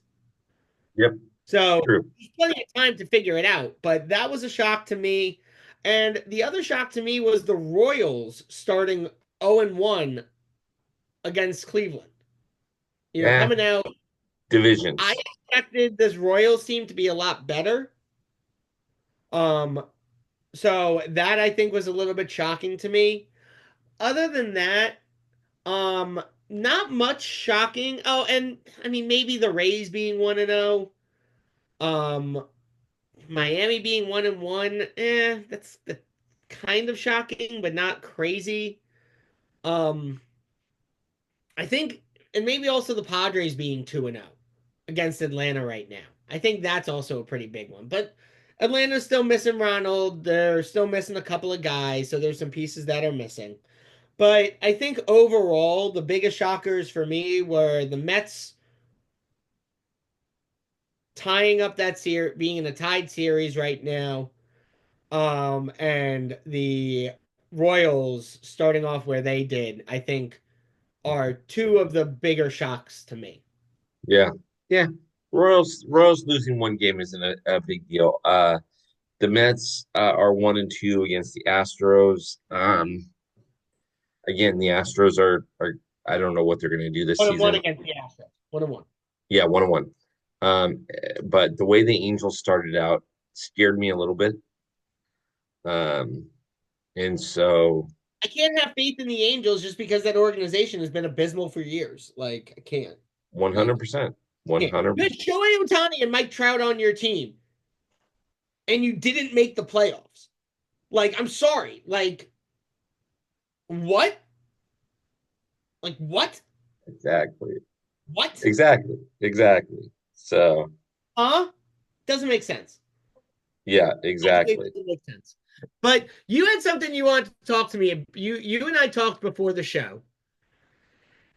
Yep. So True. there's plenty of time to figure it out. But that was a shock to me. And the other shock to me was the Royals starting 0-1 against Cleveland. Yeah. Coming out, I Divisions. expected this Royals team to be a lot better. Um, so that I think was a little bit shocking to me. Other than that, not much shocking. Oh, and I mean maybe the Rays being 1-0. Um, Miami being 1-1. That's kind of shocking, but not crazy. Um, I think, and maybe also the Padres being 2-0 against Atlanta right now. I think that's also a pretty big one. But Atlanta's still missing Ronald. They're still missing a couple of guys. So there's some pieces that are missing. But I think overall, the biggest shockers for me were the Mets tying up that series, being in a tied series right now, and the Royals starting off where they did. I think are two of the bigger shocks to me. Yeah. Yeah. Royals losing one game isn't a big deal. The Mets are 1-2 against the Astros. Again, the Astros are I don't know what they're going to do this 1-1 season. against the Astros. 1-1. Yeah, 1-1. But the way the Angels started out scared me a little bit. Um, and so I can't have faith in the Angels just because that organization has been abysmal for years. Like, I can't. Like, 100%, you had 100%. Shohei Ohtani and Mike Trout on your team, and you didn't make the playoffs. Like, I'm sorry. Like, what? Like what? Exactly. What? Exactly. Exactly. So, Huh? Doesn't make sense. yeah, Logically, exactly. doesn't make sense. But you had something you wanted to talk to me. You and I talked before the show,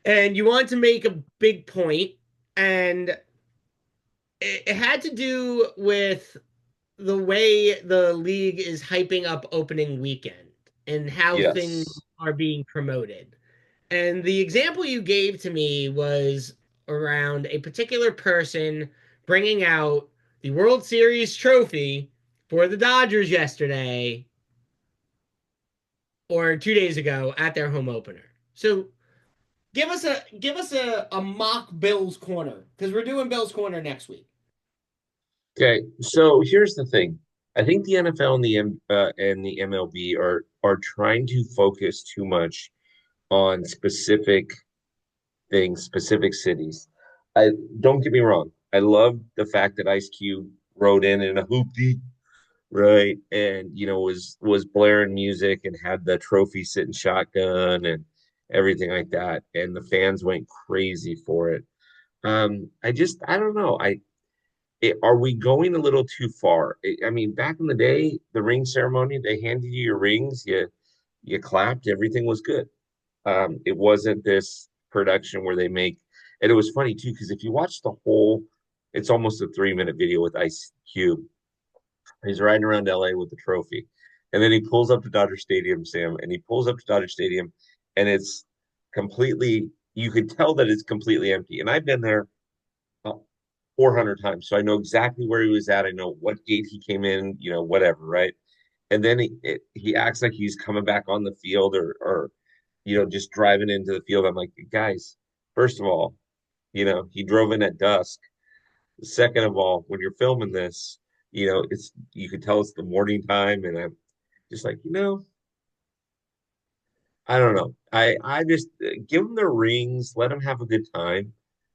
and you wanted to make a big point, and it had to do with the way the league is hyping up opening weekend and how things Yes. are being promoted. And the example you gave to me was around a particular person bringing out the World Series trophy for the Dodgers yesterday or 2 days ago at their home opener. So give us a mock Bills corner because we're doing Bills corner next week. Okay. So here's the thing. I think the NFL and the MLB are trying to focus too much on specific things, specific cities. I don't get me wrong. I love the fact that Ice Cube rode in a hoopty, right? And was blaring music and had the trophy sitting shotgun and everything like that. And the fans went crazy for it. I don't know. Are we going a little too far? I mean, back in the day, the ring ceremony, they handed you your rings, you clapped, everything was good. It wasn't this production where they make, and it was funny too, because if you watch the whole, it's almost a 3-minute video with Ice Cube. He's riding around LA with the trophy. And then he pulls up to Dodger Stadium, Sam, and he pulls up to Dodger Stadium, and it's completely, you could tell that it's completely empty. And I've been there uh, 400 times, so I know exactly where he was at. I know what gate he came in, whatever, right? And then he acts like he's coming back on the field or just driving into the field. I'm like, guys, first of all, he drove in at dusk. Second of all, when you're filming this, it's you can tell it's the morning time, and I'm just like, I don't know. I just give them their rings, let them have a good time.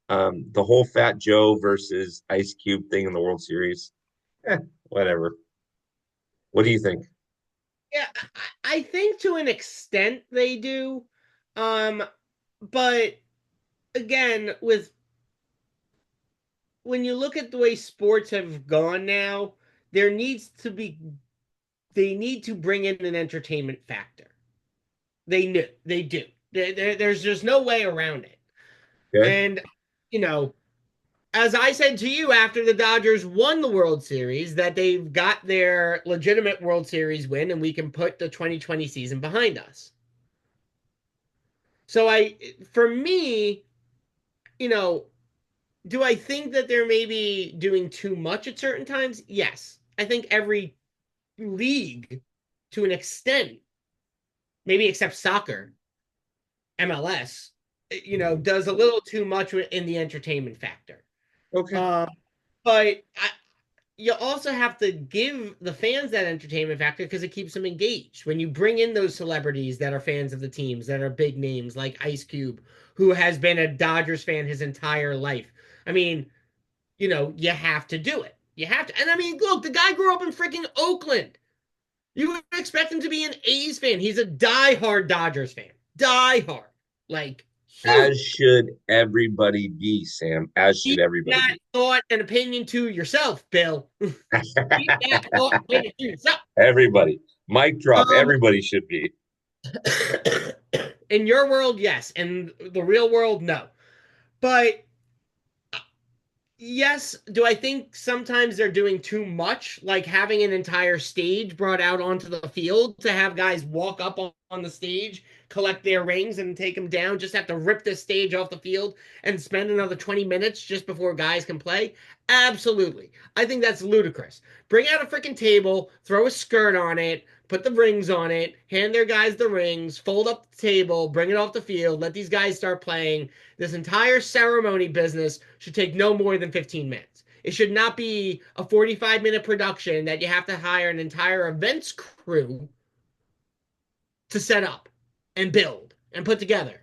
The whole Fat Joe versus Ice Cube thing in the World Series, eh, whatever. What do you think? Yeah, I think to an extent they do. Um, but again, with when you look at the way sports have gone now, there needs to be they need to bring in an entertainment factor. They do. There's just no way around it. Okay. And you know, as I said to you after the Dodgers won the World Series, that they've got their legitimate World Series win, and we can put the 2020 season behind us. So for me, you know, do I think that they're maybe doing too much at certain times? Yes. I think every league, to an extent, maybe except soccer, MLS, does a little too much in the entertainment factor. Okay. Um, but you also have to give the fans that entertainment factor because it keeps them engaged. When you bring in those celebrities that are fans of the teams, that are big names like Ice Cube, who has been a Dodgers fan his entire life. I mean, you have to do it. You have to. And I mean, look, the guy grew up in freaking Oakland. You would expect him to be an A's fan. He's a diehard Dodgers fan. Diehard. Like, As huge. should everybody be, Sam. As should Keep everybody that be. thought and opinion to yourself, Bill. Keep that thought and opinion to yourself. Everybody. Mic drop. Um, Everybody should be. in your world, yes. In the real world, no. But yes, do I think sometimes they're doing too much, like having an entire stage brought out onto the field to have guys walk up on the stage, collect their rings, and take them down, just have to rip this stage off the field and spend another 20 minutes just before guys can play? Absolutely. I think that's ludicrous. Bring out a freaking table, throw a skirt on it, put the rings on it, hand their guys the rings, fold up the table, bring it off the field, let these guys start playing. This entire ceremony business should take no more than 15 minutes. It should not be a 45-minute production that you have to hire an entire events crew to set up and build and put together.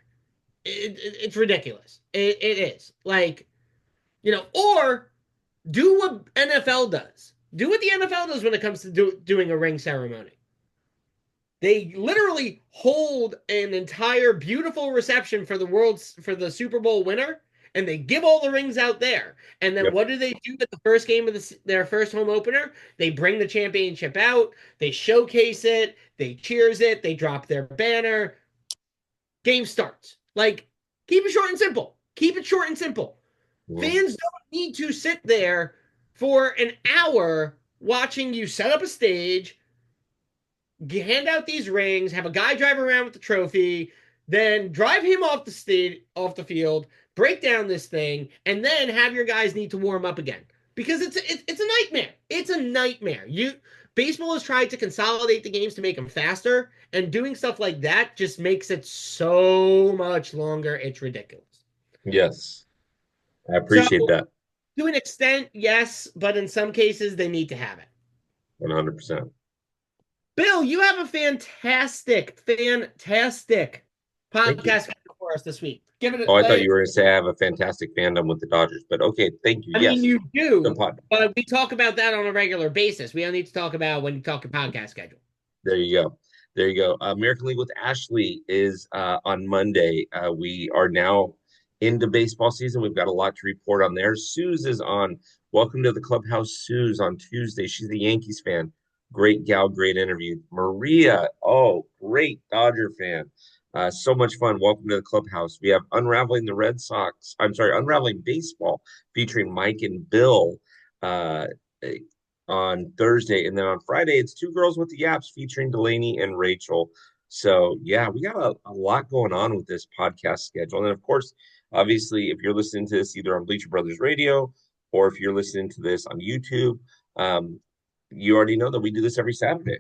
It's ridiculous. It is. Like, or do what NFL does. Do what the NFL does when it comes to doing a ring ceremony. They literally hold an entire beautiful reception for the Super Bowl winner, and they give all the rings out there. And then Yep. what do they do at the first game of their first home opener? They bring the championship out, they showcase it, they cheers it, they drop their banner. Game starts. Like, keep it short and simple. Keep it short and simple. Mhm. Fans don't need to sit there for an hour watching you set up a stage, hand out these rings, have a guy drive around with the trophy, then drive him off the field, break down this thing, and then have your guys need to warm up again because it's a nightmare. It's a nightmare. You Baseball has tried to consolidate the games to make them faster, and doing stuff like that just makes it so much longer. It's ridiculous. Yes, I So, appreciate that to an extent, yes, but in some cases, they need to have it. 100%. Bill, you have a fantastic Thank you. podcast for us this week. Give it Oh, I thought like, you were going to say I have a fantastic fandom with the Dodgers, but okay, thank you. I mean, Yes, you good do, pod. but we talk about that on a regular basis. We don't need to talk about when you talk a podcast schedule. There you go. There you go. American League with Ashley is on Monday. We are now into baseball season. We've got a lot to report on there. Suze is on. Welcome to the clubhouse, Suze, on Tuesday. She's the Yankees fan. Great gal, great interview. Maria, oh, great Dodger fan. So much fun. Welcome to the clubhouse. We have Unraveling the Red Sox. I'm sorry, Unraveling Baseball featuring Mike and Bill. Uh, on Thursday. And then on Friday, it's Two Girls with the Yaps featuring Delaney and Rachel. So, yeah, we got a lot going on with this podcast schedule. And then, of course, obviously, if you're listening to this either on Bleacher Brothers Radio or if you're listening to this on YouTube, you already know that we do this every Saturday.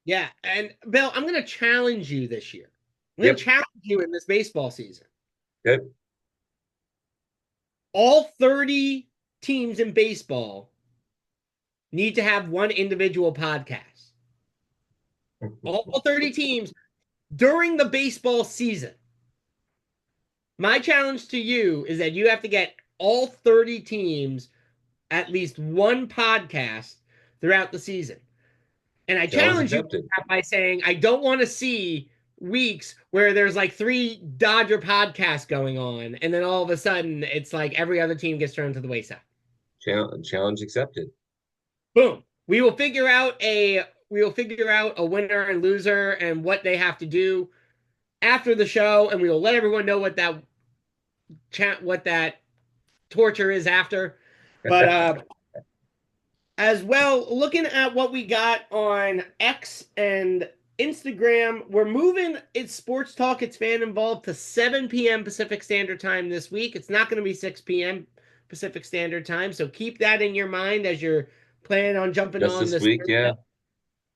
Yeah, and Bill, I'm going to challenge you this year. I'm going to Yep. challenge you in this baseball season. Good. All 30 teams in baseball need to have one individual podcast. All 30 teams during the baseball season. My challenge to you is that you have to get all 30 teams at least one podcast throughout the season. And I Challenge challenge you accepted. by saying I don't want to see weeks where there's like 3 Dodger podcasts going on, and then all of a sudden it's like every other team gets thrown to the wayside. Challenge accepted. Boom. We will figure out a winner and loser and what they have to do after the show, and we will let everyone know what that torture is after. But as well, looking at what we got on X and Instagram, we're moving It's Sports Talk, It's Fan Involved to 7 p.m. Pacific Standard Time this week. It's not going to be 6 p.m. Pacific Standard Time, so keep that in your mind as you're planning on jumping Just on this this week, yeah.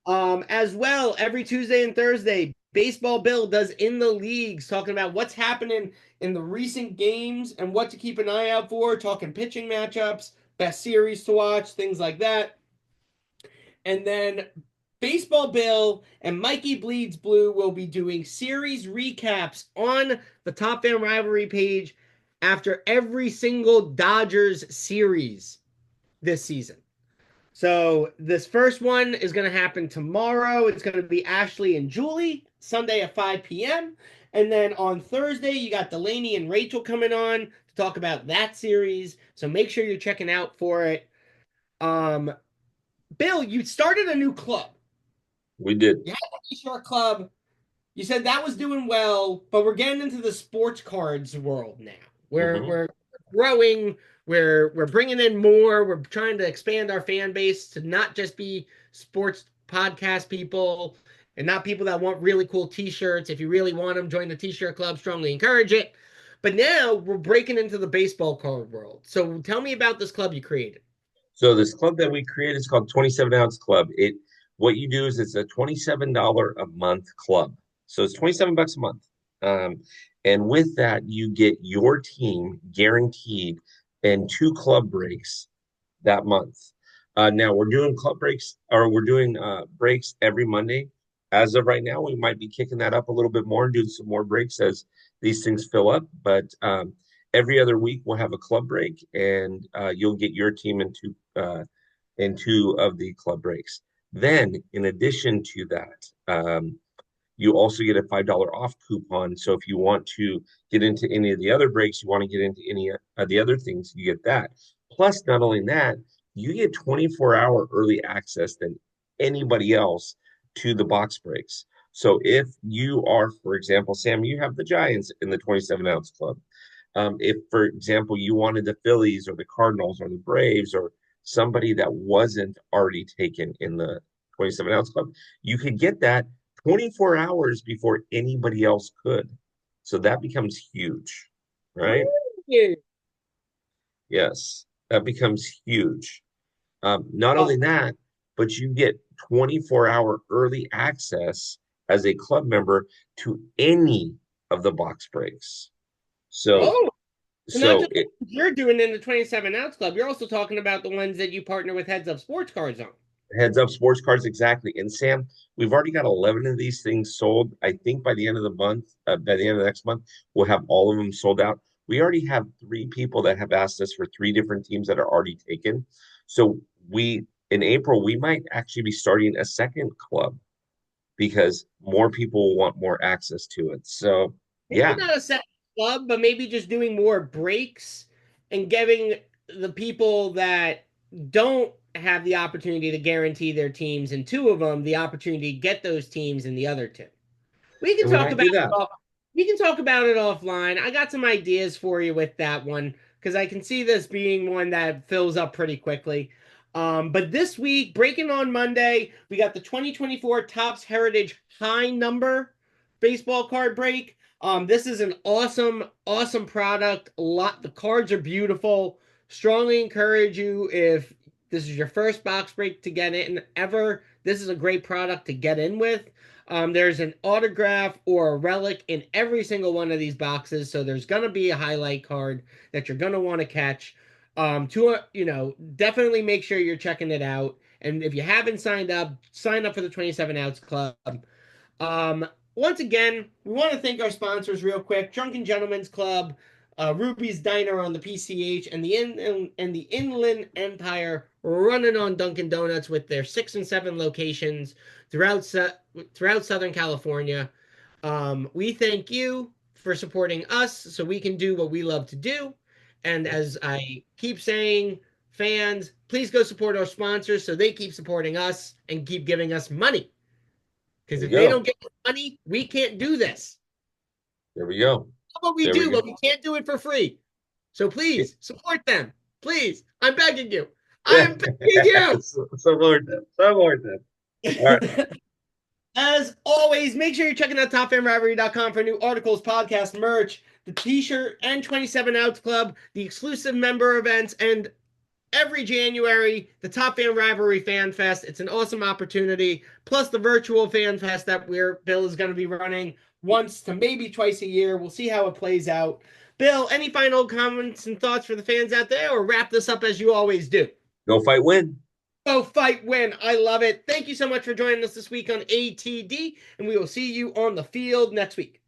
Thursday. As well, every Tuesday and Thursday, Baseball Bill does In the Leagues, talking about what's happening in the recent games and what to keep an eye out for, talking pitching matchups, best series to watch, things like that. And then Baseball Bill and Mikey Bleeds Blue will be doing series recaps on the Top Fan Rivalry page after every single Dodgers series this season. So this first one is going to happen tomorrow. It's going to be Ashley and Julie, Sunday at 5 p.m. And then on Thursday, you got Delaney and Rachel coming on to talk about that series. So make sure you're checking out for it. Bill, you started a new club. We did. You had a t-shirt club. You said that was doing well, but we're getting into the sports cards world now. We're growing. We're bringing in more. We're trying to expand our fan base to not just be sports podcast people and not people that want really cool t-shirts. If you really want them, join the t-shirt club. Strongly encourage it. But now we're breaking into the baseball card world. So tell me about this club you created. So this club that we created is called 27 Ounce Club. What you do is it's a $27 a month club. So it's 27 bucks a month. And with that, you get your team guaranteed and 2 club breaks that month. Now we're doing club breaks, or we're doing breaks every Monday. As of right now, we might be kicking that up a little bit more and doing some more breaks as these things fill up. But every other week we'll have a club break, and you'll get your team into 2 of the club breaks. Then, in addition to that, you also get a $5 off coupon. So if you want to get into any of the other breaks, you want to get into any of the other things, you get that. Plus, not only that, you get 24-hour early access than anybody else to the box breaks. So if you are, for example, Sam, you have the Giants in the 27-ounce club. If, for example, you wanted the Phillies or the Cardinals or the Braves or somebody that wasn't already taken in the 27-ounce club, you could get that 24 hours before anybody else could. So that becomes huge, right? Yeah. Yes, that becomes huge. Not Oh, only that, but you get 24-hour early access as a club member to any of the box breaks. So, oh. So not so just it, what you're doing in the 27 ounce club, you're also talking about the ones that you partner with Heads Up Sports Cards on. Heads Up Sports Cards, exactly. And Sam, we've already got 11 of these things sold. I think by the end of the month, by the end of next month, we'll have all of them sold out. We already have 3 people that have asked us for 3 different teams that are already taken. So in April, we might actually be starting a second club because more people will want more access to it. So Maybe yeah, not a set club, but maybe just doing more breaks and giving the people that don't have the opportunity to guarantee their teams and two of them the opportunity to get those teams in the other two. We can and we talk might about do it that. off. We can talk about it offline. I got some ideas for you with that one because I can see this being one that fills up pretty quickly. But this week, breaking on Monday, we got the 2024 Topps Heritage High Number baseball card break. This is an awesome, awesome product. A lot. The cards are beautiful. Strongly encourage you if this is your first box break to get in ever. This is a great product to get in with. There's an autograph or a relic in every single one of these boxes, so there's gonna be a highlight card that you're gonna want to catch. Definitely make sure you're checking it out. And if you haven't signed up, sign up for the 27 Outs Club. Um, Once again, we want to thank our sponsors real quick: Drunken Gentlemen's Club, Ruby's Diner on the PCH, and the Inland Empire running on Dunkin' Donuts with their 6 and 7 locations throughout Southern California. We thank you for supporting us so we can do what we love to do. And as I keep saying, fans, please go support our sponsors so they keep supporting us and keep giving us money. Because There we if they go. don't get money, we can't do this. There we go. What we There we do, go. but we can't do it for free. So Yeah. please support them. Please, I'm begging you. I'm begging So more than, so more than. All right. you. As always, make sure you're checking out topfanrivalry.com for new articles, podcast, merch, the t-shirt, and 27 Outs Club, the exclusive member events, and every January, the Top Fan Rivalry Fan Fest. It's an awesome opportunity. Plus the virtual Fan Fest that Bill is going to be running once to maybe twice a year. We'll see how it plays out. Bill, any final comments and thoughts for the fans out there, or wrap this up as you always do? Go fight, win. Go fight, win. I love it. Thank you so much for joining us this week on ATD, and we will see you on the field next week.